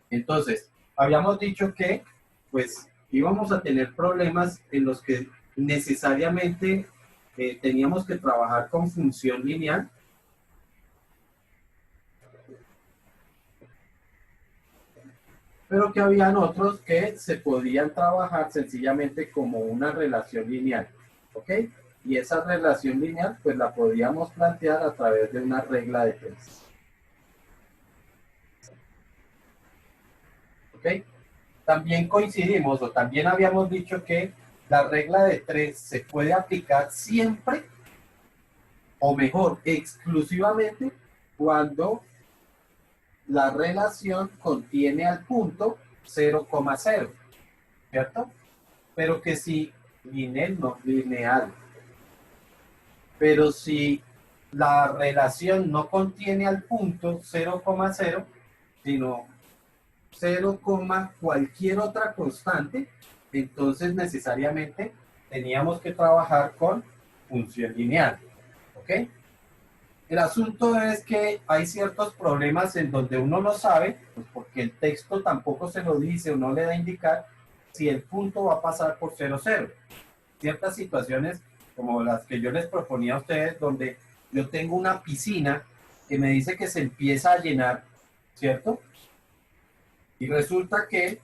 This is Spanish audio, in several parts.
Entonces, habíamos dicho que pues íbamos a tener problemas en los que necesariamente teníamos que trabajar con función lineal, pero que habían otros que se podían trabajar sencillamente como una relación lineal, ¿ok? Y esa relación lineal pues la podíamos plantear a través de una regla de tres, ¿ok? También coincidimos o también habíamos dicho que la regla de tres se puede aplicar siempre o mejor, exclusivamente cuando la relación contiene al punto 0,0, ¿cierto? Pero que si lineal, no lineal, pero si la relación no contiene al punto 0,0, sino 0, cualquier otra constante, entonces necesariamente teníamos que trabajar con función lineal, ¿ok? El asunto es que hay ciertos problemas en donde uno no sabe, pues porque el texto tampoco se lo dice o no le da a indicar si el punto va a pasar por 0,0. Ciertas situaciones como las que yo les proponía a ustedes, donde yo tengo una piscina que me dice que se empieza a llenar, ¿cierto? Y resulta que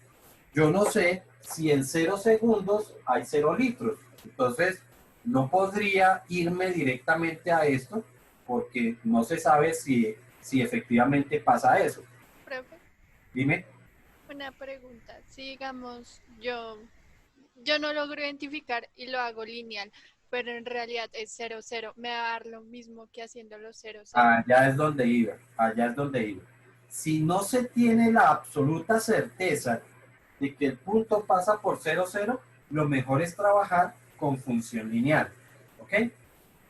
yo no sé si en 0 segundos hay 0 litros. Entonces, no podría irme directamente a esto porque no se sabe si efectivamente pasa eso. Profe, Dime. una pregunta. Si digamos, yo no logro identificar y lo hago lineal, pero en realidad es 0, 0, me va a dar lo mismo que haciendo los 0, 0. Allá es donde iba, allá es donde iba. Si no se tiene la absoluta certeza de que el punto pasa por 0,0, lo mejor es trabajar con función lineal. ¿Ok?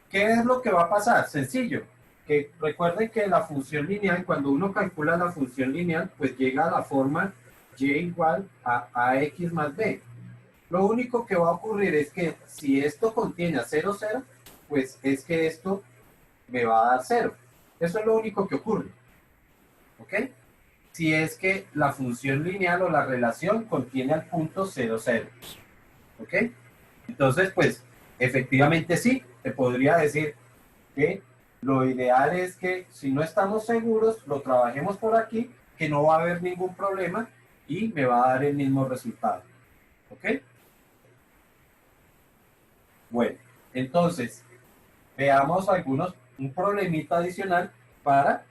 ¿Qué es lo que va a pasar? Sencillo. Que recuerden que la función lineal, cuando uno calcula la función lineal, pues llega a la forma y igual a ax más b. Lo único que va a ocurrir es que si esto contiene a 0,0, pues es que esto me va a dar 0. Eso es lo único que ocurre. ¿Ok? Si es que la función lineal o la relación contiene al punto 0,0. ¿Ok? Entonces, pues, efectivamente sí, te podría decir que lo ideal es que si no estamos seguros, lo trabajemos por aquí, que no va a haber ningún problema y me va a dar el mismo resultado. ¿Ok? Bueno, entonces, veamos un problemita adicional para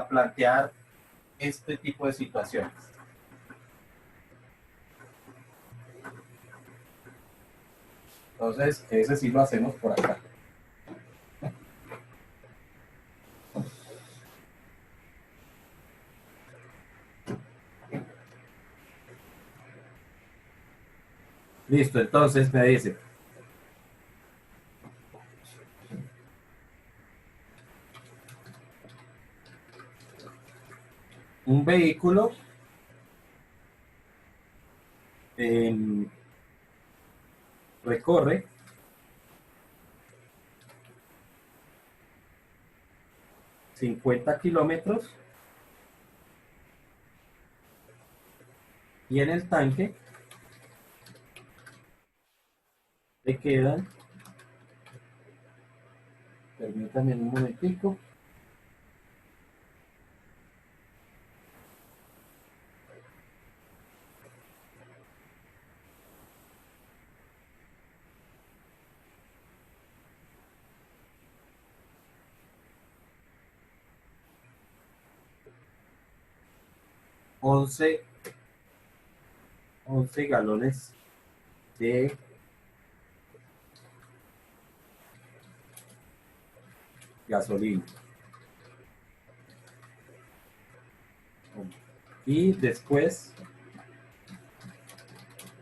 plantear este tipo de situaciones. Entonces, ese sí lo hacemos por acá. Listo, entonces me dice, un vehículo eh, recorre 50 kilómetros y en el tanque le quedan, permítame un momentico, 11, 11 galones de gasolina. Y después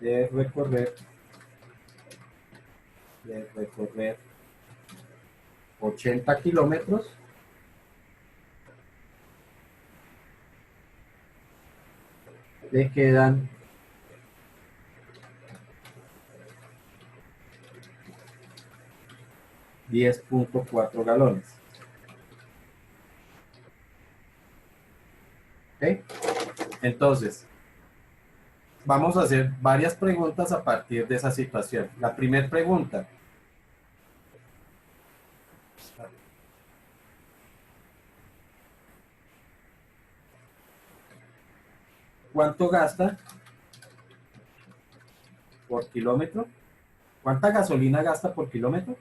de recorrer 80 kilómetros, le quedan 10,4 galones. ¿Ok? Entonces, vamos a hacer varias preguntas a partir de esa situación. La primera pregunta. ¿Cuánto gasta por kilómetro? ¿Cuánta gasolina gasta por kilómetro?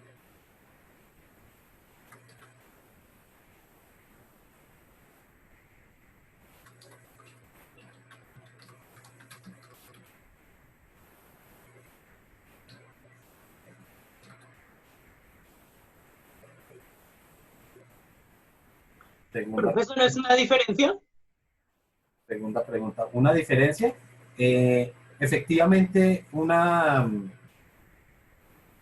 Segunda, ¿Profesor, no es una diferencia? segunda pregunta. ¿Una diferencia? Efectivamente,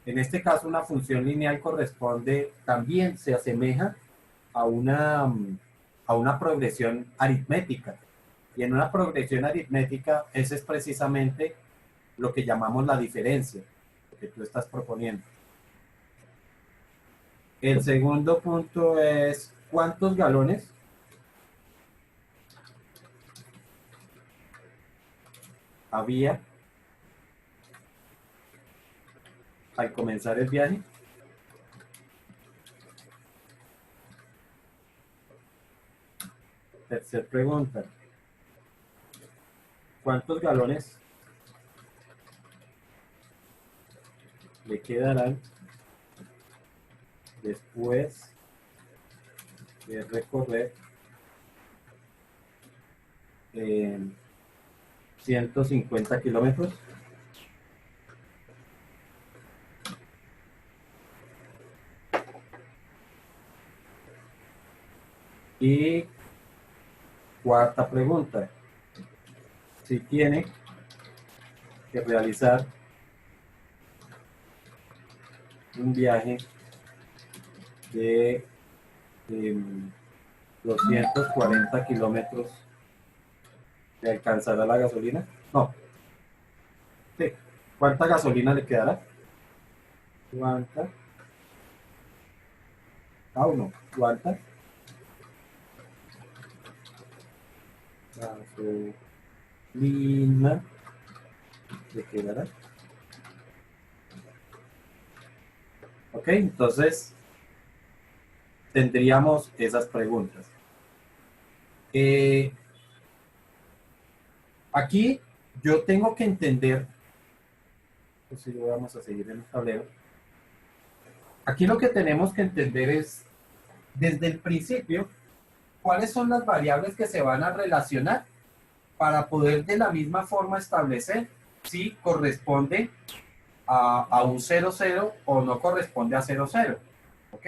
en este caso, una función lineal corresponde, también se asemeja a una progresión aritmética. Y en una progresión aritmética, ese es precisamente lo que llamamos la diferencia, lo que tú estás proponiendo. El segundo punto es, ¿cuántos galones había al comenzar el viaje? Tercera pregunta, ¿cuántos galones le quedarán después de recorrer 150 kilómetros? Y cuarta pregunta, si tiene que realizar un viaje de 240 kilómetros, ¿le alcanzará la gasolina? No. Sí. ¿Cuánta gasolina le quedará? ¿Cuánta? Uno. ¿Cuánta gasolina le quedará? Ok, entonces tendríamos esas preguntas. Aquí yo tengo que entender, pues si lo vamos a seguir en el tablero. Aquí lo que tenemos que entender es, desde el principio, cuáles son las variables que se van a relacionar para poder de la misma forma establecer si corresponde a un 0,0 o no corresponde a 0,0. ¿Ok?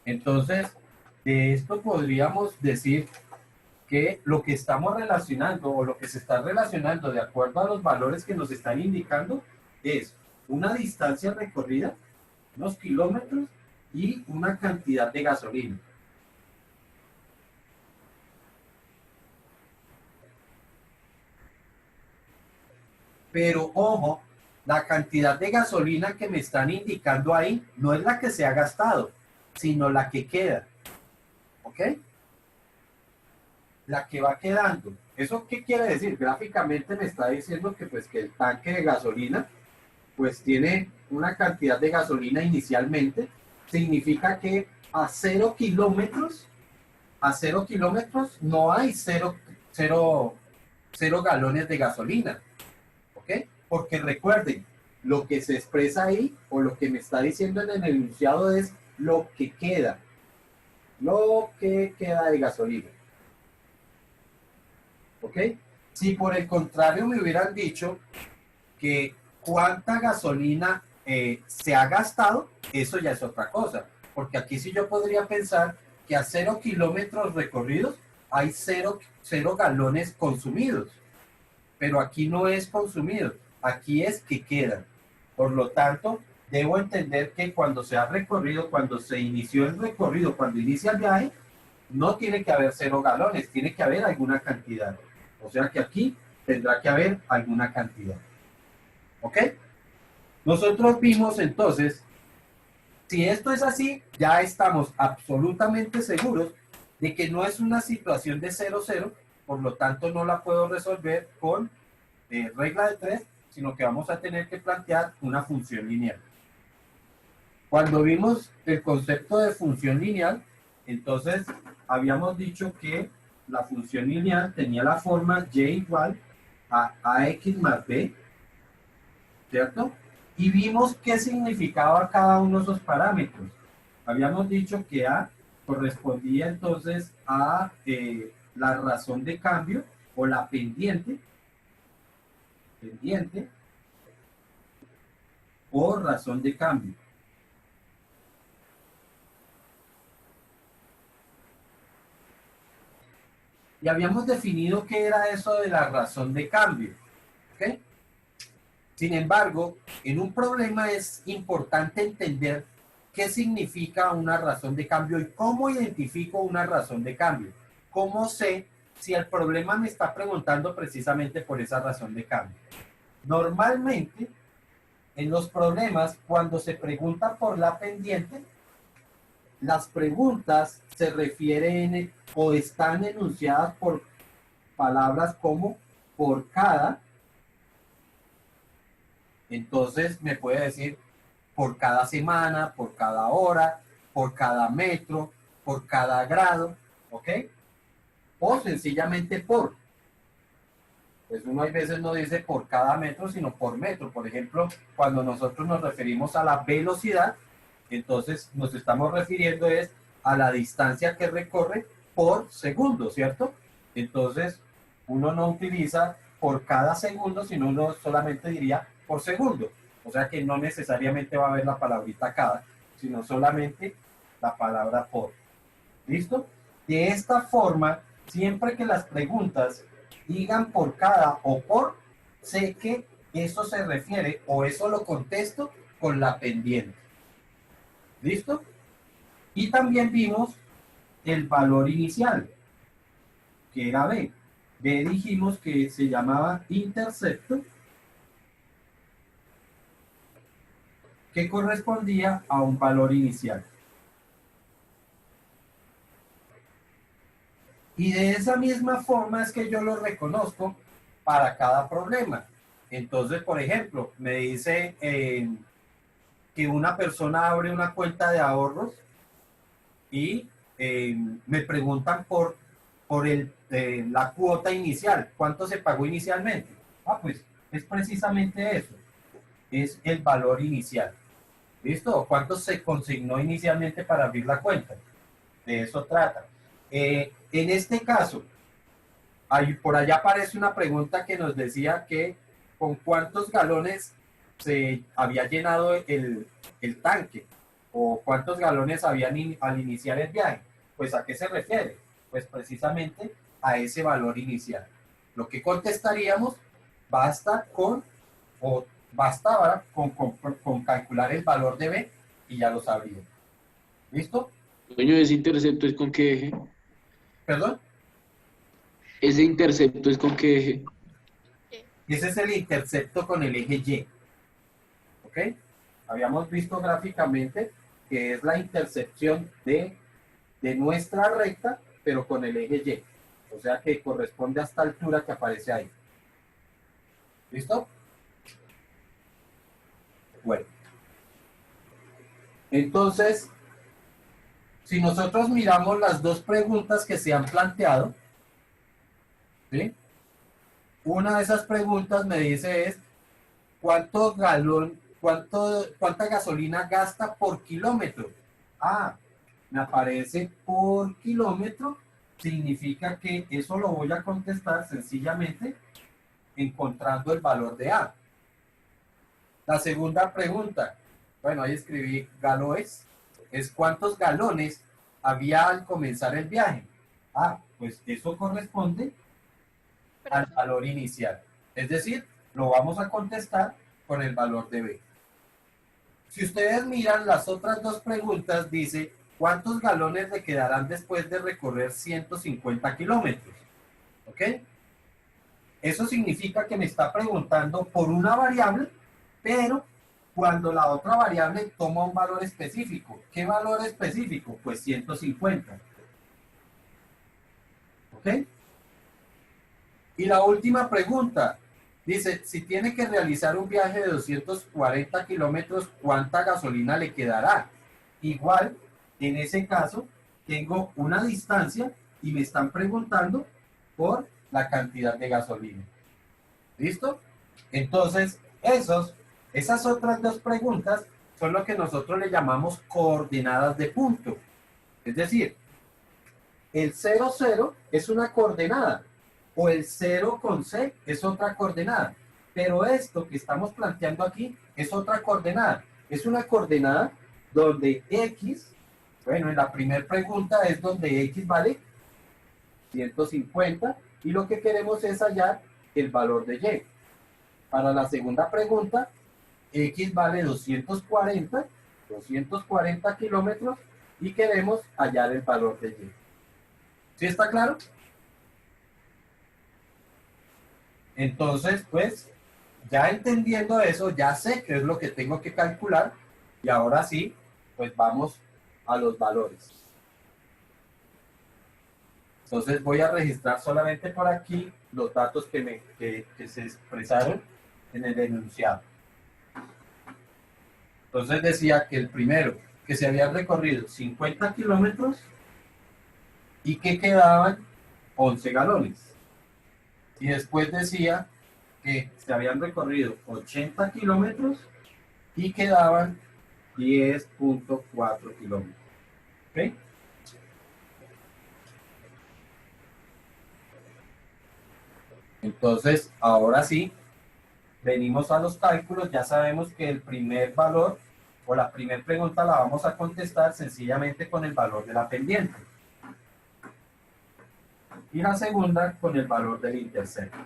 Entonces, de esto podríamos decir que lo que estamos relacionando o lo que se está relacionando de acuerdo a los valores que nos están indicando es una distancia recorrida, unos kilómetros y una cantidad de gasolina. Pero ojo, la cantidad de gasolina que me están indicando ahí no es la que se ha gastado, sino la que queda. ¿Ok? La que va quedando. ¿Eso qué quiere decir? Gráficamente me está diciendo que pues que el tanque de gasolina pues tiene una cantidad de gasolina inicialmente. Significa que a 0 kilómetros, no hay 0 galones de gasolina. ¿Ok? Porque recuerden, lo que se expresa ahí, o lo que me está diciendo en el enunciado es lo que queda. Lo que queda de gasolina. ¿Ok? Si por el contrario me hubieran dicho que cuánta gasolina se ha gastado, eso ya es otra cosa. Porque aquí sí yo podría pensar que a 0 kilómetros recorridos hay 0 galones consumidos. Pero aquí no es consumido, aquí es que quedan. Por lo tanto, debo entender que cuando se ha recorrido, cuando se inició el recorrido, cuando inicia el viaje, no tiene que haber 0 galones, tiene que haber alguna cantidad. O sea que aquí tendrá que haber alguna cantidad. ¿Ok? Nosotros vimos entonces, si esto es así, ya estamos absolutamente seguros de que no es una situación de 0,0, por lo tanto no la puedo resolver con regla de 3, sino que vamos a tener que plantear una función lineal. Cuando vimos el concepto de función lineal, entonces habíamos dicho que la función lineal tenía la forma y igual a ax más b, ¿cierto? Y vimos qué significaba cada uno de esos parámetros. Habíamos dicho que a correspondía entonces a la razón de cambio o la pendiente o razón de cambio. Y habíamos definido qué era eso de la razón de cambio. ¿Ok? Sin embargo, en un problema es importante entender qué significa una razón de cambio y cómo identifico una razón de cambio. ¿Cómo sé si el problema me está preguntando precisamente por esa razón de cambio? Normalmente, en los problemas, cuando se pregunta por la pendiente, las preguntas se refieren o están enunciadas por palabras como por cada. Entonces me puede decir por cada semana, por cada hora, por cada metro, por cada grado, ¿ok? O sencillamente por. Pues uno hay veces no dice por cada metro, sino por metro. Por ejemplo, cuando nosotros nos referimos a la velocidad, entonces nos estamos refiriendo es a la distancia que recorre por segundo, ¿cierto? Entonces, uno no utiliza por cada segundo, sino uno solamente diría por segundo. O sea que no necesariamente va a haber la palabrita cada, sino solamente la palabra por. ¿Listo? De esta forma, siempre que las preguntas digan por cada o por, sé que eso se refiere o eso lo contesto con la pendiente. ¿Listo? Y también vimos el valor inicial, que era B. B dijimos que se llamaba intercepto, que correspondía a un valor inicial. Y de esa misma forma es que yo lo reconozco para cada problema. Entonces, por ejemplo, me dice que una persona abre una cuenta de ahorros y me preguntan por la cuota inicial, cuánto se pagó inicialmente. Ah, pues es precisamente eso, es el valor inicial. ¿Listo? ¿Cuánto se consignó inicialmente para abrir la cuenta? De eso trata. En este caso, por allá aparece una pregunta que nos decía que con cuántos galones se había llenado el tanque o cuántos galones habían al iniciar el viaje. Pues ¿a qué se refiere? Pues precisamente a ese valor inicial. Lo que contestaríamos basta con, o bastaba con calcular el valor de B y ya lo sabría. ¿Listo? Dueño, ese intercepto es con qué eje. ¿Perdón? Ese intercepto es con qué eje. Ese es el intercepto con el eje Y. ¿Ok? Habíamos visto gráficamente que es la intercepción de nuestra recta, pero con el eje Y. O sea que corresponde a esta altura que aparece ahí. ¿Listo? Bueno. Entonces, si nosotros miramos las dos preguntas que se han planteado, ¿sí? Una de esas preguntas me dice es, ¿cuánta gasolina gasta por kilómetro? Ah, me aparece por kilómetro, significa que eso lo voy a contestar sencillamente encontrando el valor de A. La segunda pregunta, bueno, ahí escribí galones, es cuántos galones había al comenzar el viaje. Ah, pues eso corresponde al valor inicial. Es decir, lo vamos a contestar con el valor de B. Si ustedes miran las otras dos preguntas, dice, ¿cuántos galones le quedarán después de recorrer 150 kilómetros? ¿Ok? Eso significa que me está preguntando por una variable, pero cuando la otra variable toma un valor específico. ¿Qué valor específico? Pues 150. ¿Ok? Y la última pregunta, dice, si tiene que realizar un viaje de 240 kilómetros, ¿cuánta gasolina le quedará? Igual, en ese caso, tengo una distancia y me están preguntando por la cantidad de gasolina. ¿Listo? Entonces, esas otras dos preguntas son lo que nosotros le llamamos coordenadas de punto. Es decir, el 0, 0 es una coordenada, o el 0 con C es otra coordenada. Pero esto que estamos planteando aquí es otra coordenada. Es una coordenada donde X, bueno, en la primera pregunta es donde X vale 150 y lo que queremos es hallar el valor de Y. Para la segunda pregunta, X vale 240 kilómetros y queremos hallar el valor de Y. ¿Sí está claro? Entonces, pues, ya entendiendo eso, ya sé qué es lo que tengo que calcular y ahora sí, pues vamos a los valores. Entonces voy a registrar solamente por aquí los datos que se expresaron en el enunciado. Entonces decía que el primero, que se habían recorrido 50 kilómetros y que quedaban 11 galones. Y después decía que se habían recorrido 80 kilómetros y quedaban 10.4 kilómetros. ¿Ok? Entonces, ahora sí, venimos a los cálculos, ya sabemos que el primer valor o la primera pregunta la vamos a contestar sencillamente con el valor de la pendiente. Y la segunda con el valor del intercepto.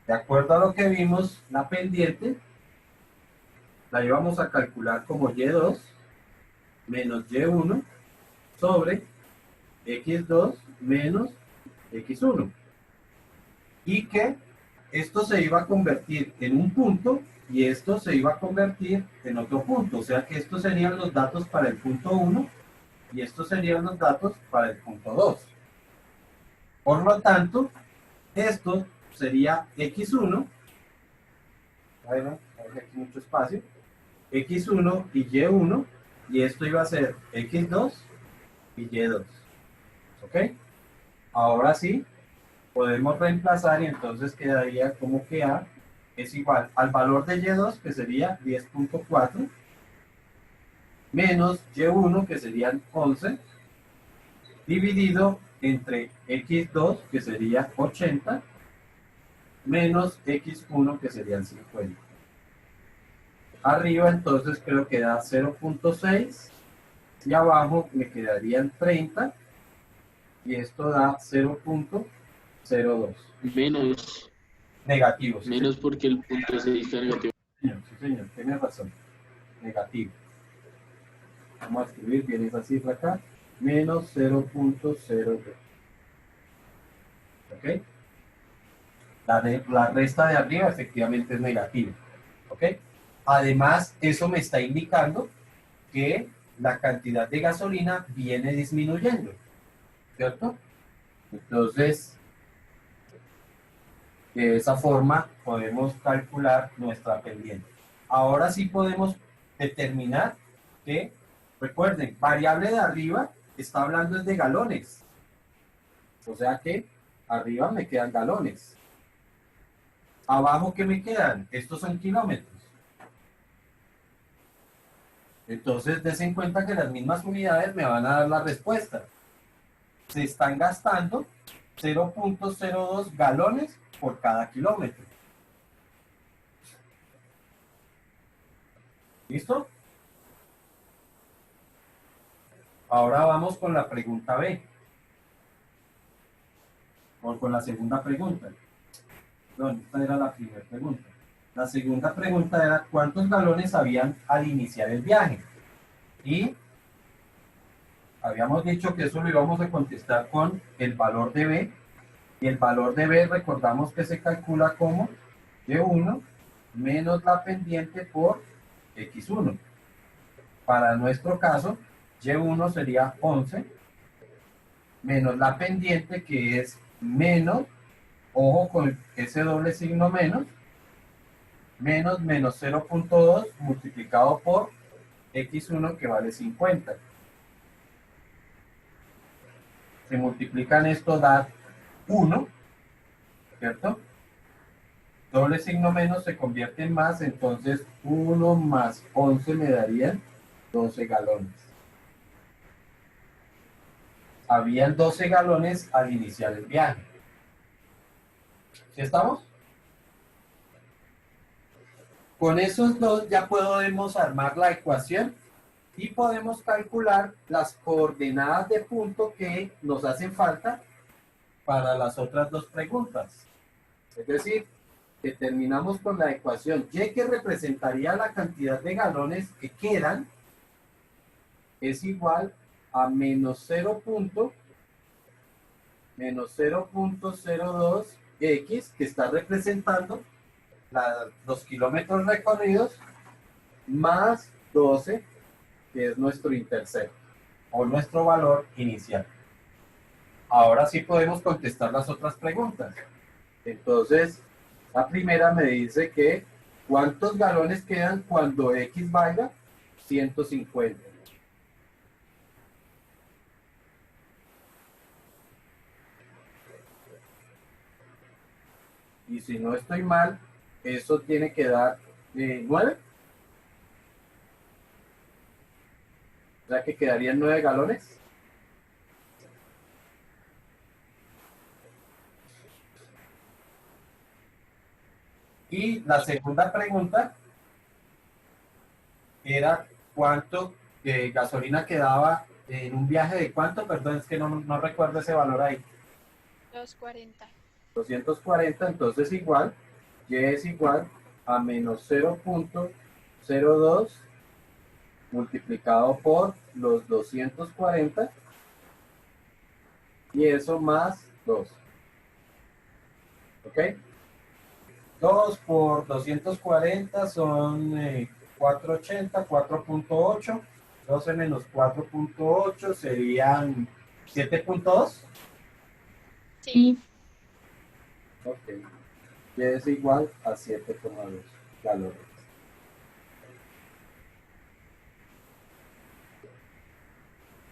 De acuerdo a lo que vimos, la pendiente la íbamos a calcular como Y2 menos Y1 sobre X2 menos X1. Y que esto se iba a convertir en un punto y esto se iba a convertir en otro punto. O sea que estos serían los datos para el punto 1 y estos serían los datos para el punto 2. Por lo tanto, esto sería X1, bueno, hay aquí mucho espacio, X1 y Y1, y esto iba a ser X2 y Y2. ¿Ok? Ahora sí, podemos reemplazar y entonces quedaría como que A es igual al valor de Y2, que sería 10.4, menos Y1, que serían 11, dividido entre X2, que sería 80, menos X1, que serían 50. Arriba entonces creo que da 0.6 y abajo me quedarían 30 y esto da 0.02. Menos, Negativo, sí, menos porque el punto 6 está negativo. señor, sí, señor, tiene razón. Negativo. Vamos a escribir bien esa cifra acá. Menos 0.02. ¿Ok? La resta de arriba efectivamente es negativa. ¿Ok? Además, eso me está indicando que la cantidad de gasolina viene disminuyendo. ¿Cierto? Entonces, de esa forma podemos calcular nuestra pendiente. Ahora sí podemos determinar que, recuerden, variable de arriba está hablando de galones. O sea que arriba me quedan galones. Abajo, ¿qué me quedan? Estos son kilómetros. Entonces, des en cuenta que las mismas unidades me van a dar la respuesta. Se están gastando 0.02 galones por cada kilómetro. ¿Listo? Ahora vamos con la pregunta B. O con la segunda pregunta. No, esta era la primera pregunta. La segunda pregunta era ¿cuántos galones habían al iniciar el viaje? Y habíamos dicho que eso lo íbamos a contestar con el valor de B. Y el valor de B recordamos que se calcula como Y1 menos la pendiente por X1. Para nuestro caso, Y1 sería 11 menos la pendiente que es menos Ojo con ese doble signo menos, menos 0.2 multiplicado por x1 que vale 50. Se multiplican esto da 1, ¿cierto? Doble signo menos se convierte en más, entonces 1 más 11 me darían 12 galones. Habían 12 galones al iniciar el viaje. ¿Sí estamos? Con esos dos ya podemos armar la ecuación y podemos calcular las coordenadas de punto que nos hacen falta para las otras dos preguntas. Es decir, que terminamos con la ecuación Y, que representaría la cantidad de galones que quedan, es igual a menos 0.02 x, que está representando los kilómetros recorridos, más 12, que es nuestro intercepto, o nuestro valor inicial. Ahora sí podemos contestar las otras preguntas. Entonces, la primera me dice que ¿cuántos galones quedan cuando X valga 150? Y si no estoy mal, eso tiene que dar 9. O sea que quedarían 9 galones. Y la segunda pregunta era cuánto gasolina quedaba en un viaje de cuánto, perdón, es que no recuerdo ese valor ahí. 240. 240, entonces igual, Y es igual a menos 0.02 multiplicado por los 240 y eso más 2. ¿Ok? 2 por 240 son 480, 4.8. 12 menos 4.8 serían 7.2. Sí. Ok. Y es igual a 7,2 galones.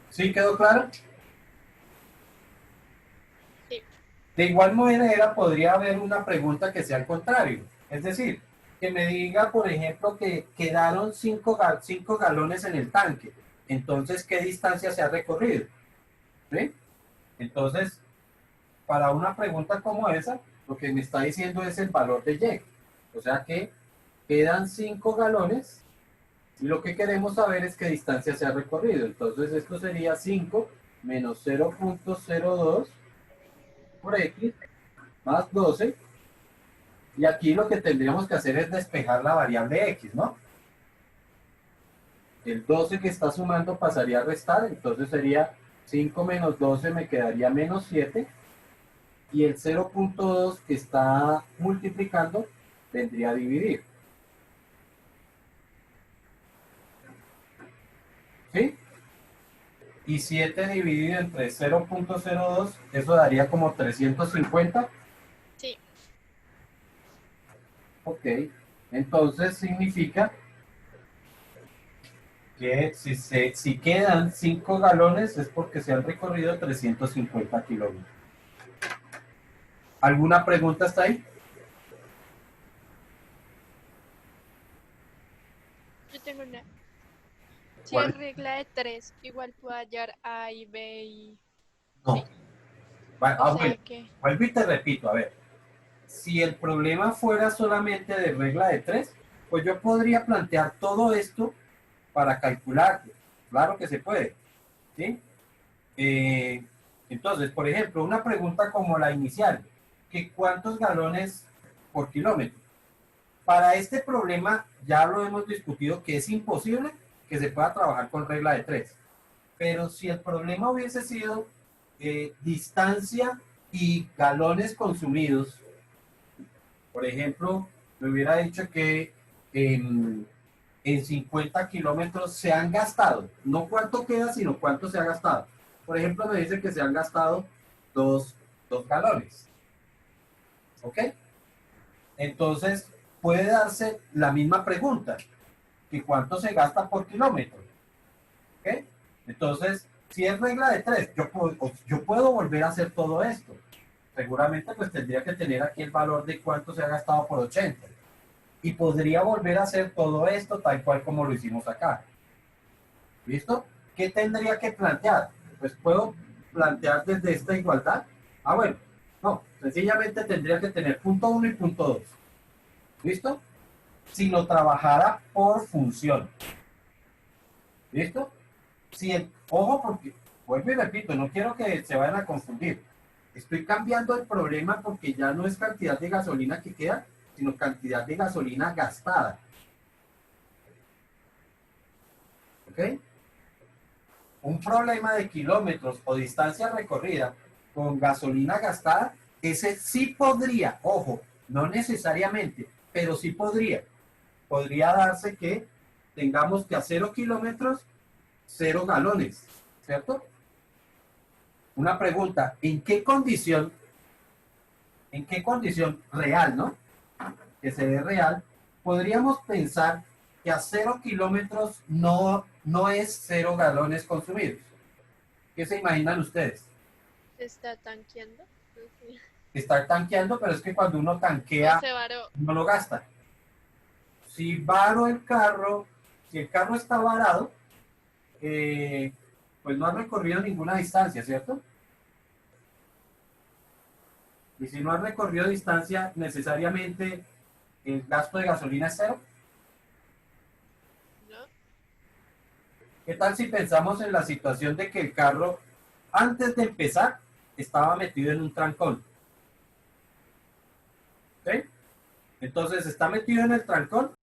¿Sí quedó claro? Sí. De igual manera, podría haber una pregunta que sea al contrario. Es decir, que me diga, por ejemplo, que quedaron 5 galones en el tanque. Entonces, ¿qué distancia se ha recorrido? ¿Sí? Entonces, para una pregunta como esa, lo que me está diciendo es el valor de Y. O sea que quedan 5 galones y lo que queremos saber es qué distancia se ha recorrido. Entonces, esto sería 5 menos 0.02 por X más 12. Y aquí lo que tendríamos que hacer es despejar la variable X, ¿no? El 12 que está sumando pasaría a restar, entonces sería 5 menos 12 me quedaría menos 7. Y el 0.2 que está multiplicando vendría a dividir. ¿Sí? Y 7 dividido entre 0.02, eso daría como 350. Sí. Ok. Entonces significa que si quedan 5 galones es porque se han recorrido 350 kilómetros. ¿Alguna pregunta hasta ahí? Yo tengo una. Si ¿Cuál? es regla de 3, igual puedo hallar A y B y... No. Sí. Bueno, O sea que... vuelvo y te repito, a ver. Si el problema fuera solamente de regla de 3, pues yo podría plantear todo esto para calcularlo. Claro que se puede. ¿Sí? Entonces, por ejemplo, una pregunta como la inicial, que ¿cuántos galones por kilómetro? Para este problema ya lo hemos discutido que es imposible que se pueda trabajar con regla de 3. Pero si el problema hubiese sido distancia y galones consumidos, por ejemplo, me hubiera dicho que en 50 kilómetros se han gastado, no cuánto queda, sino cuánto se ha gastado. Por ejemplo, me dice que se han gastado dos galones. ¿Ok? Entonces, puede darse la misma pregunta, que cuánto se gasta por kilómetro. ¿Ok? Entonces, si es regla de 3, yo puedo volver a hacer todo esto. Seguramente pues tendría que tener aquí el valor de cuánto se ha gastado por 80. Y podría volver a hacer todo esto tal cual como lo hicimos acá. ¿Listo? ¿Qué tendría que plantear? Pues puedo plantear desde esta igualdad. Ah, bueno, no, sencillamente tendría que tener punto 1 y punto 2. ¿Listo? Si lo trabajara por función. ¿Listo? Ojo, porque, vuelvo y repito, no quiero que se vayan a confundir. Estoy cambiando el problema porque ya no es cantidad de gasolina que queda, sino cantidad de gasolina gastada. ¿Ok? Un problema de kilómetros o distancia recorrida con gasolina gastada, ese sí podría, ojo, no necesariamente, pero sí podría darse que tengamos que a 0 kilómetros, 0 galones, ¿cierto? Una pregunta, ¿en qué condición real, ¿no? Que se ve real, podríamos pensar que a 0 kilómetros no es 0 galones consumidos? ¿Qué se imaginan ustedes? ¿Se está tanqueando? Sí. Estar tanqueando, pero es que cuando uno O tanquea, se varó. no lo gasta. Si varo el carro, si el carro está varado, pues no ha recorrido ninguna distancia, ¿cierto? Y si no ha recorrido distancia, necesariamente el gasto de gasolina es 0. ¿No? ¿Qué tal si pensamos en la situación de que el carro, antes de empezar, estaba metido en un trancón? ¿Ok? Entonces está metido en el trancón